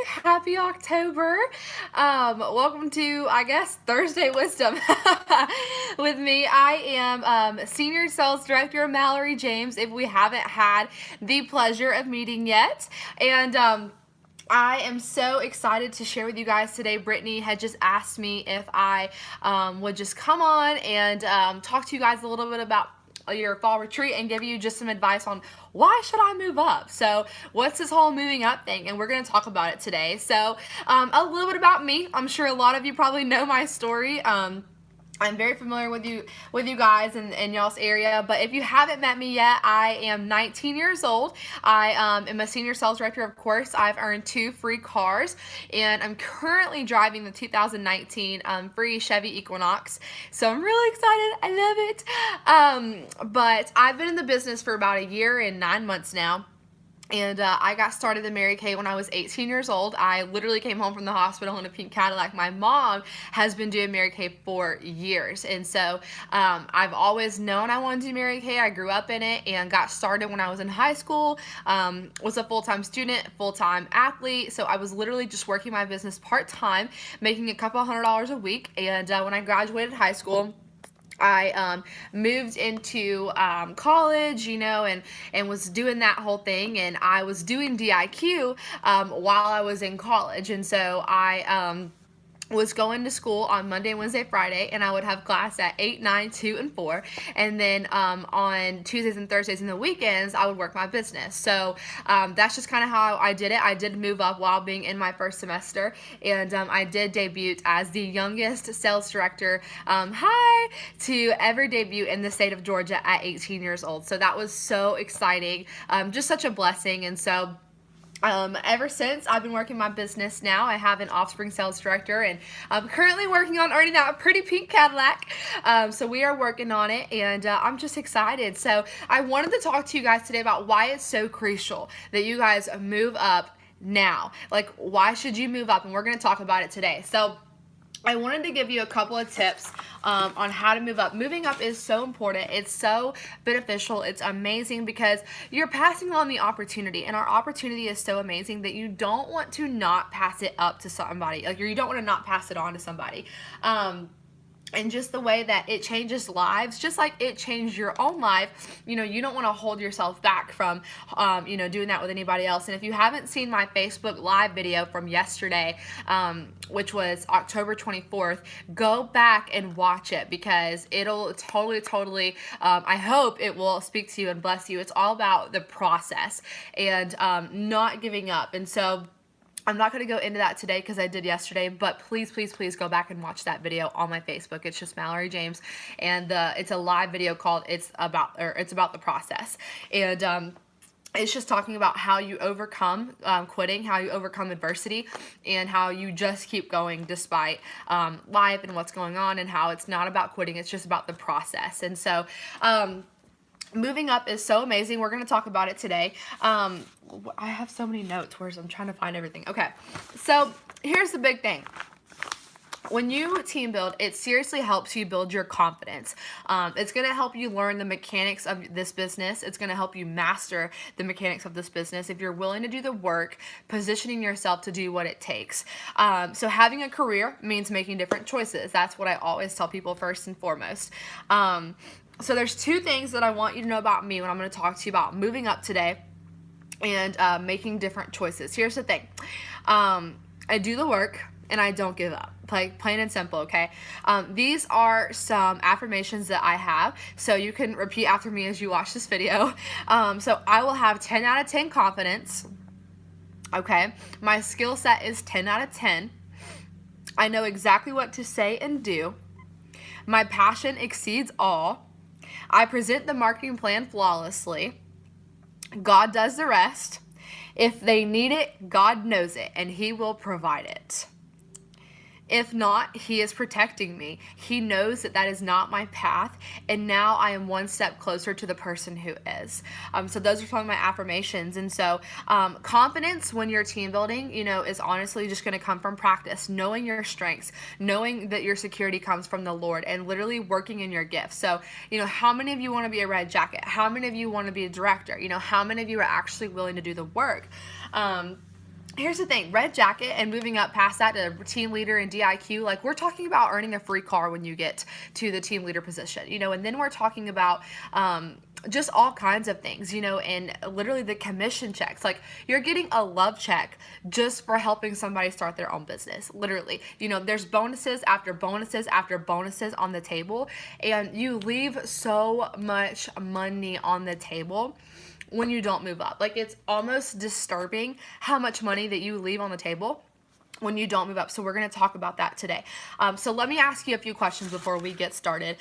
Happy October. Welcome to, I guess, Thursday Wisdom with me. I am Senior Sales Director Mallory James, if we haven't had the pleasure of meeting yet. And I am so excited to share with you guys today. Brittany had just asked me if I would just come on and talk to you guys a little bit about your fall retreat and give you just some advice on why should I move up. So what's this whole moving up thing, and we're going to talk about it today. So a little bit about me. I'm sure a lot of you probably know my story. I'm very familiar with you guys in y'all's area, but if you haven't met me yet, I am 19 years old. I am a senior sales director, of course. I've earned 2 free cars, and I'm currently driving the 2019 free Chevy Equinox. So I'm really excited. I love it. But I've been in the business for about a year and 9 months now. And I got started in Mary Kay when I was 18 years old. I literally came home from the hospital in a pink Cadillac. My mom has been doing Mary Kay for years. And so I've always known I wanted to do Mary Kay. I grew up in it and got started when I was in high school. Was a full-time student, full-time athlete. So I was literally just working my business part-time, making a couple $100s a week. And when I graduated high school, I moved into college, and was doing that whole thing, and I was doing DIQ while I was in college, and so I was going to school on Monday, Wednesday, Friday, and I would have class at 8, 9, 2, and 4. And then on Tuesdays and Thursdays and the weekends, I would work my business. So that's just kind of how I did it. I did move up while being in my first semester, and I did debut as the youngest sales director to ever debut in the state of Georgia at 18 years old. So that was so exciting, just such a blessing. And so ever since, I've been working my business now. I have an offspring sales director, and I'm currently working on earning that pretty pink Cadillac. So we are working on it, and I'm just excited. So I wanted to talk to you guys today about why it's so crucial that you guys move up now. Like, why should you move up? And we're going to talk about it today. So I wanted to give you a couple of tips on how to move up. Moving up is so important. It's so beneficial. It's amazing because you're passing on the opportunity, and our opportunity is so amazing that you don't want to not pass it up to somebody. Like, you don't want to not pass it on to somebody. And just the way that it changes lives, just like it changed your own life, you don't want to hold yourself back from, doing that with anybody else. And if you haven't seen my Facebook Live video from yesterday, which was October 24th, go back and watch it because it'll totally, I hope it will speak to you and bless you. It's all about the process and not giving up. And so I'm not going to go into that today because I did yesterday, but please go back and watch that video on my Facebook. It's just Mallory James, and it's a live video called it's about the process. And it's just talking about how you overcome quitting, how you overcome adversity, and how you just keep going despite life and what's going on, and how it's not about quitting, it's just about the process. And so moving up is so amazing. We're going to talk about it today. I have so many notes where I'm trying to find everything. Okay, so here's the big thing. When you team build, it seriously helps you build your confidence. It's going to help you learn the mechanics of this business. It's going to help you master the mechanics of this business. If you're willing to do the work, positioning yourself to do what it takes. So having a career means making different choices. That's what I always tell people first and foremost. So there's 2 things that I want you to know about me when I'm going to talk to you about moving up today and making different choices. Here's the thing. I do the work and I don't give up. Plain and simple, okay? These are some affirmations that I have, so you can repeat after me as you watch this video. So I will have 10 out of 10 confidence, okay? My skill set is 10 out of 10. I know exactly what to say and do. My passion exceeds all. I present the marketing plan flawlessly. God does the rest. If they need it, God knows it, and He will provide it. If not, He is protecting me. He knows that that is not my path, and now I am one step closer to the person who is. So those are some of my affirmations. And so confidence when you're team building, is honestly just going to come from practice, knowing your strengths, knowing that your security comes from the Lord, and literally working in your gifts. So, how many of you want to be a red jacket? How many of you want to be a director? How many of you are actually willing to do the work? Here's the thing, red jacket and moving up past that to team leader and DIQ, like we're talking about earning a free car when you get to the team leader position, and then we're talking about just all kinds of things, and literally the commission checks. Like you're getting a love check just for helping somebody start their own business. Literally, there's bonuses after bonuses after bonuses on the table, and you leave so much money on the table when you don't move up. Like it's almost disturbing how much money that you leave on the table when you don't move up. So we're going to talk about that today. So let me ask you a few questions before we get started.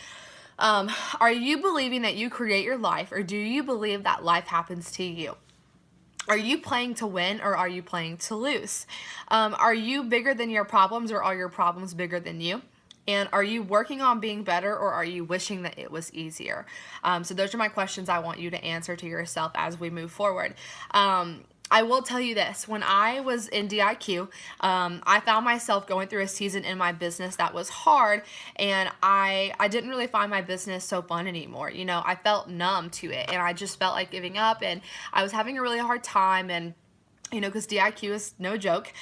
Are you believing that you create your life, or do you believe that life happens to you? Are you playing to win, or are you playing to lose? Are you bigger than your problems, or are your problems bigger than you? And are you working on being better, or are you wishing that it was easier? So those are my questions I want you to answer to yourself as we move forward. I will tell you this. When I was in DIQ, I found myself going through a season in my business that was hard, and I didn't really find my business so fun anymore. I felt numb to it, and I just felt like giving up, and I was having a really hard time, and because DIQ is no joke.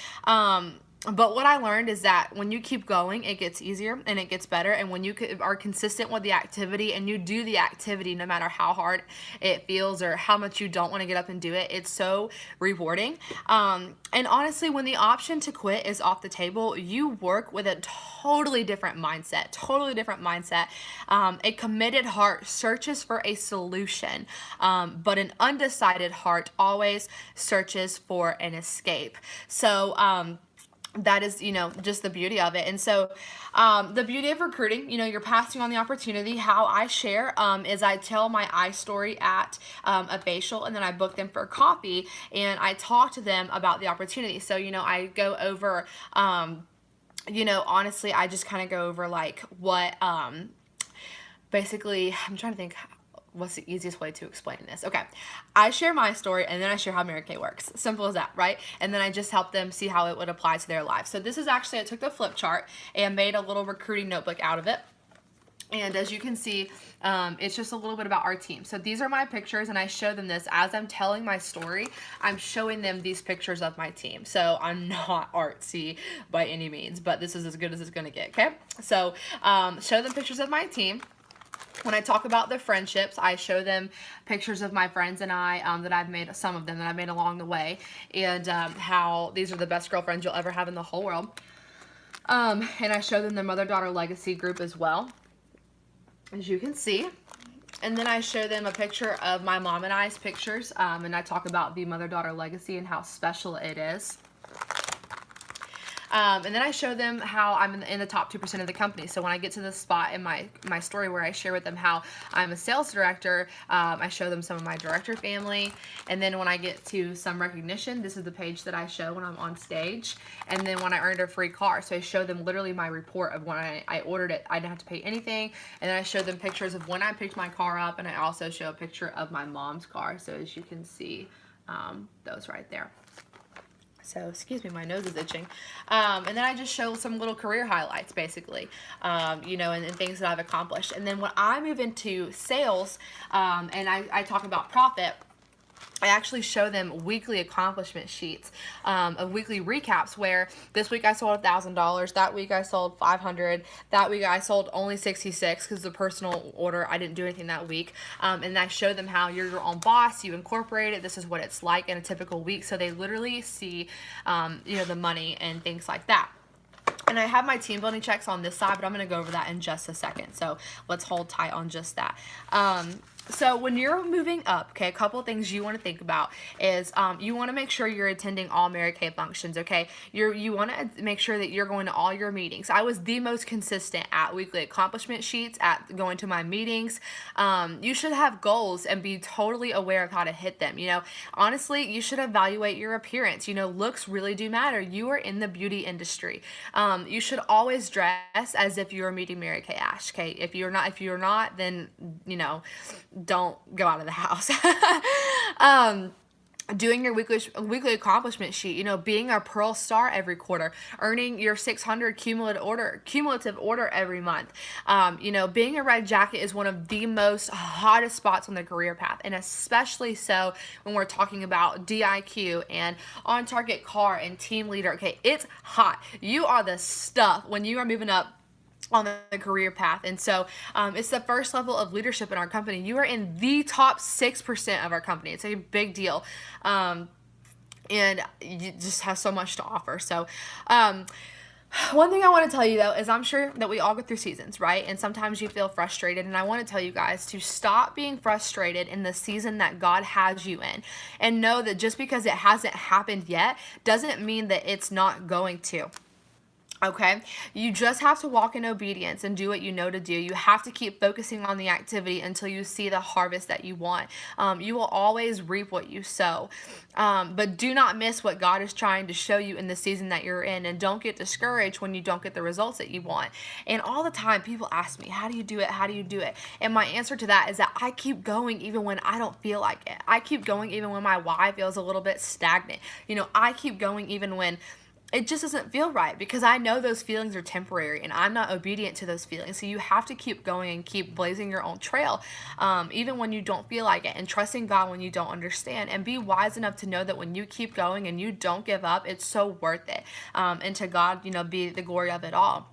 But what I learned is that when you keep going, it gets easier and it gets better. And when you are consistent with the activity and you do the activity, no matter how hard it feels or how much you don't want to get up and do it, it's so rewarding. And honestly, when the option to quit is off the table, you work with a totally different mindset, A committed heart searches for a solution, but an undecided heart always searches for an escape. So, that is, just the beauty of it. And so the beauty of recruiting, you're passing on the opportunity. How I share is I tell my eye story at a facial, and then I book them for coffee, and I talk to them about the opportunity. So, I go over, honestly, I just kind of go over like what, basically, I'm trying to think what's the easiest way to explain this. Okay, I share my story, and then I share how Mary Kay works. Simple as that, right? And then I just help them see how it would apply to their life. So this is actually, I took the flip chart and made a little recruiting notebook out of it. And as you can see, it's just a little bit about our team. So these are my pictures, and I show them this as I'm telling my story. I'm showing them these pictures of my team. So I'm not artsy by any means, but this is as good as it's going to get, okay? So show them pictures of my team. When I talk about the friendships, I show them pictures of my friends and I that I've made, some of them that I've made along the way, and how these are the best girlfriends you'll ever have in the whole world. And I show them the mother-daughter legacy group as well, as you can see. And then I show them a picture of my mom and I's pictures, and I talk about the mother-daughter legacy and how special it is. And then I show them how I'm in the top 2% of the company. So when I get to the spot in my story where I share with them how I'm a sales director, I show them some of my director family. And then when I get to some recognition, this is the page that I show when I'm on stage. And then when I earned a free car, so I show them literally my report of when I ordered it. I didn't have to pay anything. And then I show them pictures of when I picked my car up, and I also show a picture of my mom's car. So as you can see, those right there. So, excuse me, my nose is itching. And then I just show some little career highlights, basically, and things that I've accomplished. And then when I move into sales, and I talk about profit, I actually show them weekly accomplishment sheets of weekly recaps where this week I sold $1,000, that week I sold $500, that week I sold only $66 because the personal order, I didn't do anything that week. And I show them how you're your own boss, you incorporate it, this is what it's like in a typical week. So they literally see, the money and things like that. And I have my team building checks on this side, but I'm going to go over that in just a second. So let's hold tight on just that. So when you're moving up, okay, a couple of things you want to think about is you want to make sure you're attending all Mary Kay functions, okay? You want to make sure that you're going to all your meetings. I was the most consistent at weekly accomplishment sheets, at going to my meetings. You should have goals and be totally aware of how to hit them. Honestly, you should evaluate your appearance. Looks really do matter. You are in the beauty industry. You should always dress as if you are meeting Mary Kay Ash, okay? If you're not, then, don't go out of the house. doing your weekly accomplishment sheet, being a Pearl Star every quarter, earning your 600 cumulative order every month. Being a Red Jacket is one of the most hottest spots on the career path, and especially so when we're talking about DIQ and on target car and team leader. Okay, it's hot. You are the stuff when you are moving up on the career path. And so it's the first level of leadership in our company. You are in the top 6% of our company. It's a big deal. And you just have so much to offer. So one thing I want to tell you, though, is I'm sure that we all go through seasons, right? And sometimes you feel frustrated. And I want to tell you guys to stop being frustrated in the season that God has you in. And know that just because it hasn't happened yet doesn't mean that it's not going to. Okay, you just have to walk in obedience and do what you know to do. You have to keep focusing on the activity until you see the harvest that you want. You will always reap what you sow. But do not miss what God is trying to show you in the season that you're in. And don't get discouraged when you don't get the results that you want. And all the time, people ask me, how do you do it? How do you do it? And my answer to that is that I keep going even when I don't feel like it. I keep going even when my why feels a little bit stagnant. I keep going even when it just doesn't feel right, because I know those feelings are temporary and I'm not obedient to those feelings. So you have to keep going and keep blazing your own trail, even when you don't feel like it, and trusting God when you don't understand, and be wise enough to know that when you keep going and you don't give up, it's so worth it. And to God, be the glory of it all.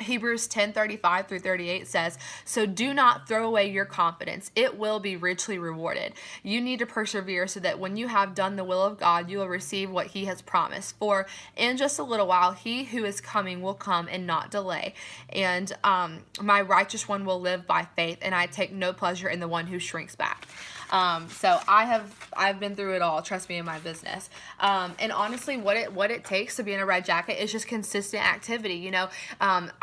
Hebrews 10:35 through 38 says, "So do not throw away your confidence. It will be richly rewarded. You need to persevere so that when you have done the will of God, you will receive what he has promised. For in just a little while, he who is coming will come and not delay. And my righteous one will live by faith, and I take no pleasure in the one who shrinks back." So I've been through it all, trust me, in my business. And honestly, what it takes to be in a Red Jacket is just consistent activity.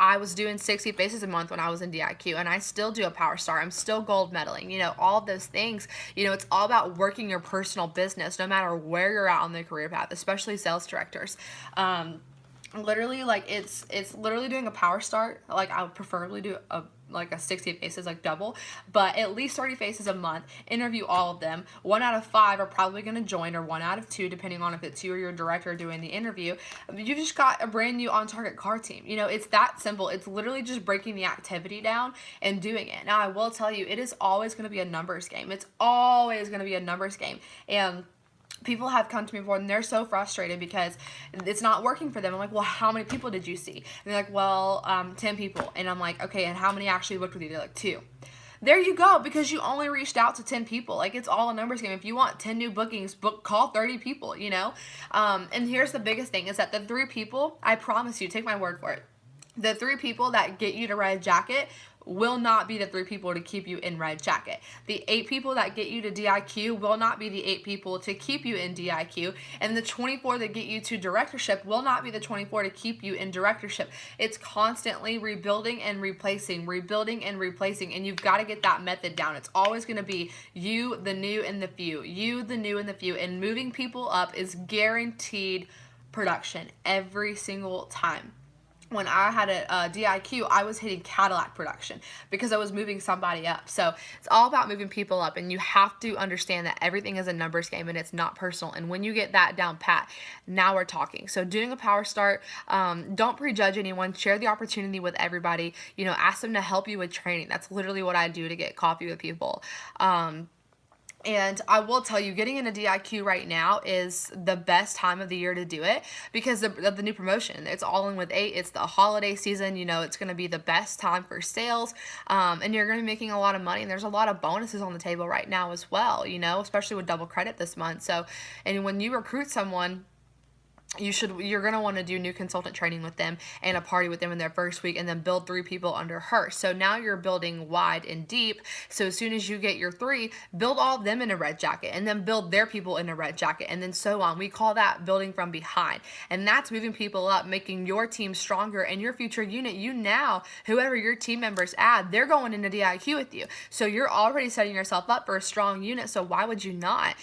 I was doing 60 faces a month when I was in DIQ, and I still do a Power Star. I'm still gold medaling, all of those things. It's all about working your personal business, no matter where you're at on the career path, especially sales directors. Literally, it's literally doing a Power Start. I would preferably do a 60 faces, double, but at least 30 faces a month. Interview all of them. 1 out of 5 are probably going to join, or 1 out of 2, depending on if it's you or your director doing the interview. You've just got a brand new on-target car team. It's that simple. It's literally just breaking the activity down and doing it. Now, I will tell you, it is always going to be a numbers game. It's always going to be a numbers game. And people have come to me before and they're so frustrated because it's not working for them. I'm like, well, how many people did you see? And they're like, well, 10 people. And I'm like, okay, and how many actually worked with you? They're like, 2. There you go, because you only reached out to 10 people. It's all a numbers game. If you want 10 new bookings, call 30 people, And here's the biggest thing is that the 3 people, I promise you, take my word for it, the 3 people that get you to Red Jacket will not be the 3 people to keep you in Red Jacket. The 8 people that get you to DIQ will not be the 8 people to keep you in DIQ. And the 24 that get you to directorship will not be the 24 to keep you in directorship. It's constantly rebuilding and replacing, and you've got to get that method down. It's always going to be you, the new, and the few. You, the new, and the few. And moving people up is guaranteed production every single time. When I had a DIQ, I was hitting Cadillac production because I was moving somebody up. So it's all about moving people up, and you have to understand that everything is a numbers game and it's not personal. And when you get that down pat, now we're talking. So doing a Power Start, don't prejudge anyone. Share the opportunity with everybody. Ask them to help you with training. That's literally what I do to get coffee with people. And I will tell you, getting into DIQ right now is the best time of the year to do it because of the new promotion. It's all in with 8. It's the holiday season. It's going to be the best time for sales. And you're going to be making a lot of money. And there's a lot of bonuses on the table right now as well, especially with double credit this month. So, and when you recruit someone, you're going to want to do new consultant training with them and a party with them in their first week, and then build 3 people under her. So now you're building wide and deep. So as soon as you get your 3, build all of them in a Red Jacket, and then build their people in a Red Jacket, and then so on. We call that building from behind. And that's moving people up, making your team stronger, and your future unit, whoever your team members add, they're going into DIQ with you. So you're already setting yourself up for a strong unit. So why would you not?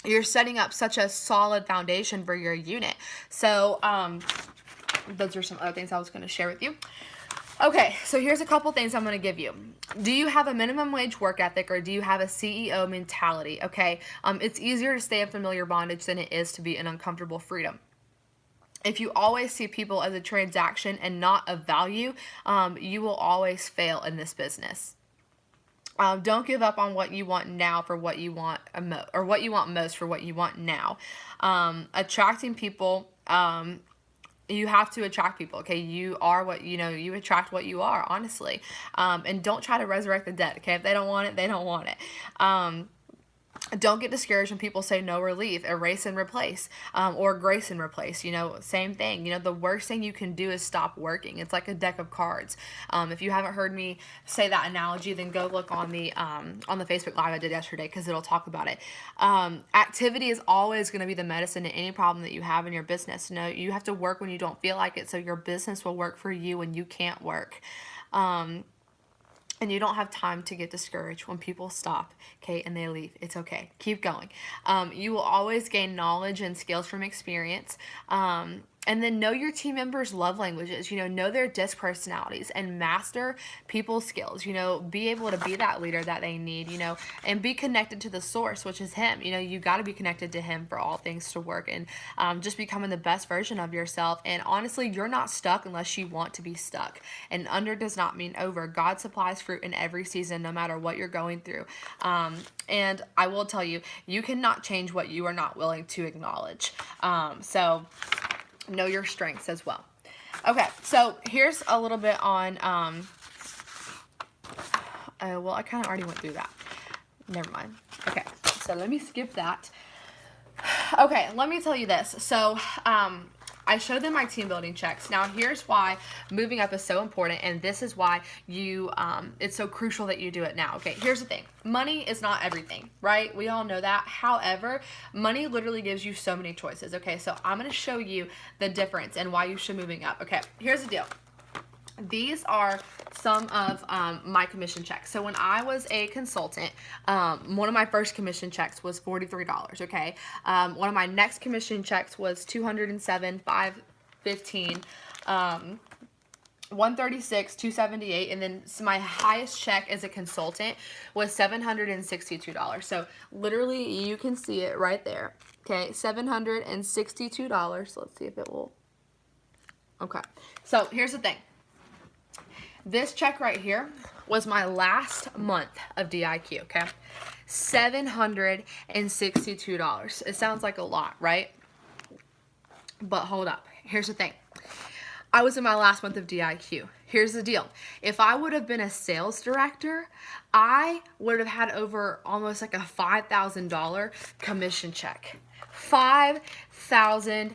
You're setting up such a solid foundation for your unit. So those are some other things I was going to share with you. Okay, so here's a couple things I'm going to give you. Do you have a minimum wage work ethic, or do you have a CEO mentality? Okay, it's easier to stay in familiar bondage than it is to be in uncomfortable freedom. If you always see people as a transaction and not a value, you will always fail in this business. Don't give up on what you want now for what you want or what you want most for what you want now. Attracting people, you have to attract people. Okay, you are what you attract what you are, honestly. And don't try to resurrect the dead. Okay, if they don't want it, they don't want it. Don't get discouraged when people say no or leave, erase and replace, or grace and replace. Same thing. The worst thing you can do is stop working. It's like a deck of cards. If you haven't heard me say that analogy, then go look on the Facebook Live I did yesterday, because it'll talk about it. Activity is always going to be the medicine to any problem that you have in your business. You have to work when you don't feel like it, so your business will work for you when you can't work. And you don't have time to get discouraged when people stop, okay, and they leave. It's okay. Keep going. You will always gain knowledge and skills from experience. And then know your team members' love languages. Know their disc personalities and master people skills. Be able to be that leader that they need, and be connected to the source, which is him. You got to be connected to him for all things to work, and just becoming the best version of yourself. And honestly, you're not stuck unless you want to be stuck. And under does not mean over. God supplies fruit in every season, no matter what you're going through. And I will tell you, you cannot change what you are not willing to acknowledge. So know your strengths as well. Okay, so here's a little bit on, well, I kind of already went through that. Never mind. Okay, so let me skip that. Okay, let me tell you this. So, I showed them my team building checks. Now, here's why moving up is so important, and this is why it's so crucial that you do it now. Okay, here's the thing. Money is not everything, right? We all know that. However, money literally gives you so many choices. Okay, so I'm going to show you the difference and why you should moving up. Okay, here's the deal. These are some of my commission checks. So when I was a consultant, one of my first commission checks was $43, okay? One of my next commission checks was $207,515, 136, 278, and then my highest check as a consultant was $762. So literally you can see it right there. Okay, $762. Let's see if it will. Okay, so here's the thing. This check right here was my last month of DIQ, okay? $762. It sounds like a lot, right? But hold up. Here's the thing. I was in my last month of DIQ. Here's the deal. If I would have been a sales director, I would have had over almost like a $5,000 commission check. $5,000.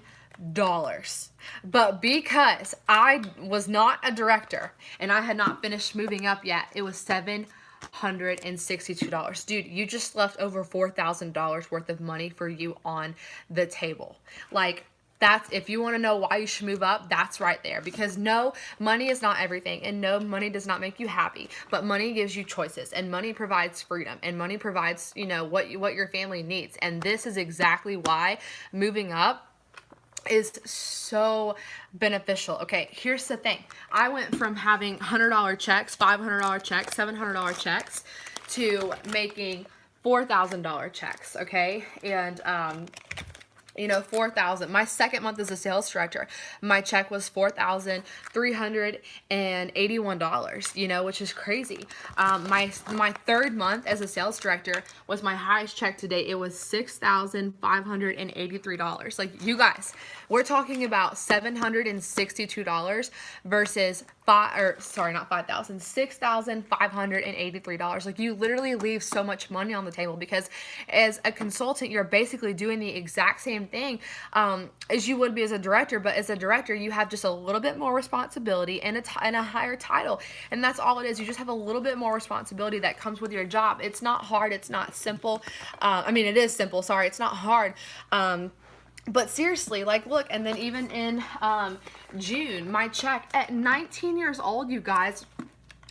But because I was not a director and I had not finished moving up yet, it was $762. Dude, you just left over $4,000 worth of money for you on the table. Like, that's, if you want to know why you should move up, that's right there. Because no, money is not everything, and no, money does not make you happy, but money gives you choices, and money provides freedom, and money provides, what your family needs. And this is exactly why moving up is so beneficial. Okay, here's the thing. I went from having $100 checks, $500 checks, $700 checks to making $4,000 checks, okay? And 4,000. My second month as a sales director, my check was $4,381, which is crazy. My third month as a sales director was my highest check to date. It was $6,583. Like, you guys, we're talking about $762 versus $6,583. Like, you literally leave so much money on the table, because as a consultant, you're basically doing the exact same thing as you would be as a director, but as a director, you have just a little bit more responsibility and a higher title, and that's all it is. You just have a little bit more responsibility that comes with your job. It's not hard. It's not simple. It is simple. Sorry, it's not hard. But seriously, like, look, and then even in June, my check at 19 years old, you guys,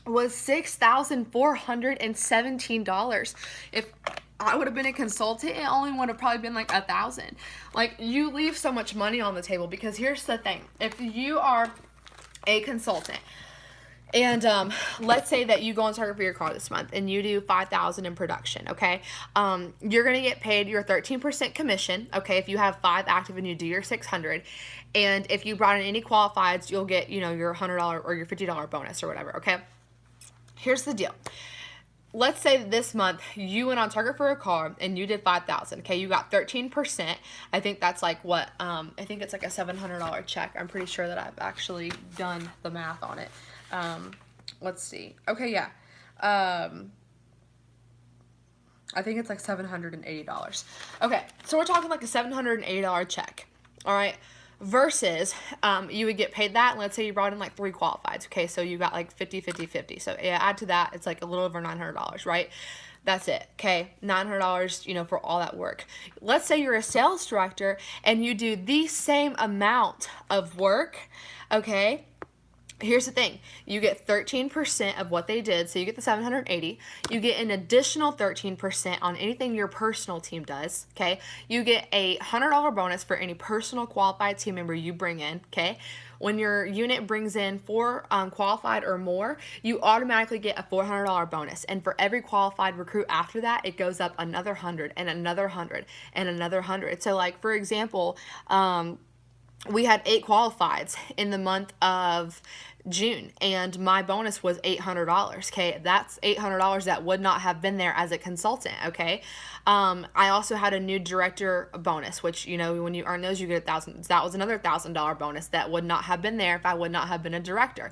was $6,417. If I would have been a consultant, it only would have probably been like $1,000. Like, you leave so much money on the table, because here's the thing. If you are a consultant, And let's say that you go on target for your car this month and you do 5,000 in production, okay? You're gonna get paid your 13% commission, okay, if you have 5 active and you do your 600. And if you brought in any qualifieds, you'll get, you know, your $100 or your $50 bonus or whatever, okay? Here's the deal. Let's say that this month you went on target for a car and you did 5,000. Okay, you got 13%. I think that's like what? I think it's like a $700 check. I'm pretty sure that I've actually done the math on it. Let's see. Okay, yeah. I think it's like $780. Okay, so we're talking like a $780 check. All right. Versus you would get paid that. Let's say you brought in like 3 qualifieds. Okay, so you got like 50, 50, 50. So yeah, add to that, it's like a little over $900, right? That's it. Okay, $900, you know, for all that work. Let's say you're a sales director and you do the same amount of work. Okay, here's the thing. You get 13% of what they did, so you get the 780. You get an additional 13% on anything your personal team does, okay? You get a $100 bonus for any personal qualified team member you bring in, okay? When your unit brings in 4 qualified or more, you automatically get a $400 bonus. And for every qualified recruit after that, it goes up another 100 and another 100 and another 100. So like, for example, we had 8 qualifieds in the month of June, and my bonus was $800. Okay, that's $800 that would not have been there as a consultant. Okay, I also had a new director bonus, which, you know, when you earn those, you get $1,000. That was another $1,000 bonus that would not have been there if I would not have been a director.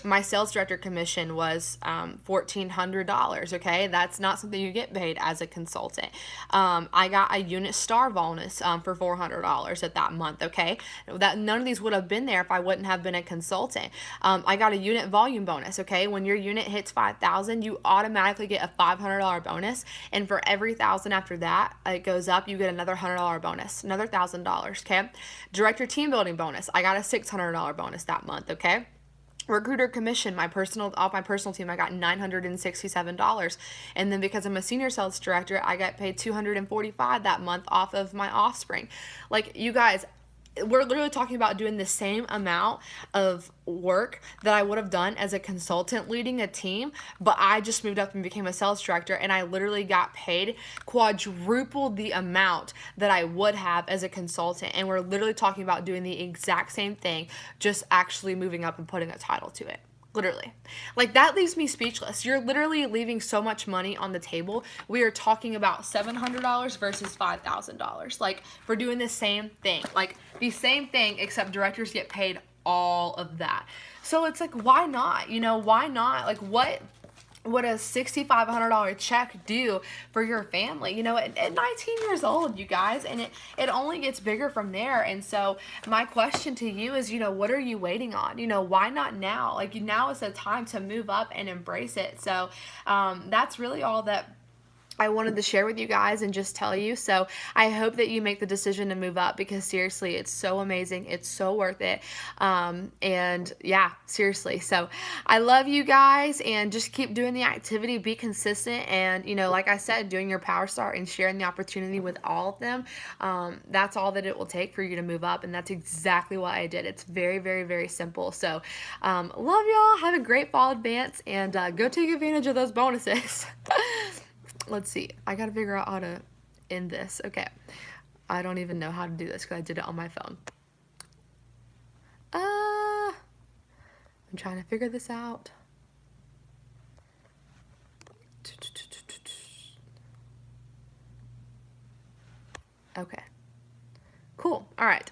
My sales director commission was $1,400. Okay, that's not something you get paid as a consultant. I got a unit star bonus for $400 at that month. Okay, that none of these would have been there if I wouldn't have been a consultant. I got a unit volume bonus. Okay, when your unit hits 5,000, you automatically get a $500 bonus, and for every 1,000 after that, it goes up. You get another $100 bonus, another $1,000. Okay, director team building bonus. I got a $600 bonus that month. Okay. Recruiter commission, off my personal team, I got $967. And then because I'm a senior sales director, I got paid $245 that month off of my offspring. Like, you guys, we're literally talking about doing the same amount of work that I would have done as a consultant leading a team, but I just moved up and became a sales director, and I literally got paid quadruple the amount that I would have as a consultant. And we're literally talking about doing the exact same thing, just actually moving up and putting a title to it. Literally. Like, that leaves me speechless. You're literally leaving so much money on the table. We are talking about $700 versus $5,000. Like, we're doing the same thing. Like, the same thing, except directors get paid all of that. So it's like, why not? You know, why not? Like, what would a $6,500 check do for your family, you know, at 19 years old, you guys? And it only gets bigger from there. And so my question to you is, you know, what are you waiting on? You know, why not now? Like, now is the time to move up and embrace it. So that's really all that I wanted to share with you guys and just tell you. So I hope that you make the decision to move up, because seriously, it's so amazing. It's so worth it. And yeah, seriously. So I love you guys, and just keep doing the activity, be consistent. And, you know, like I said, doing your Power Start and sharing the opportunity with all of them. That's all that it will take for you to move up. And that's exactly what I did. It's very, very, very simple. So love y'all. Have a great fall advance, and go take advantage of those bonuses. Let's see. I gotta figure out how to end this. Okay. I don't even know how to do this because I did it on my phone. I'm trying to figure this out. Okay. Cool. All right.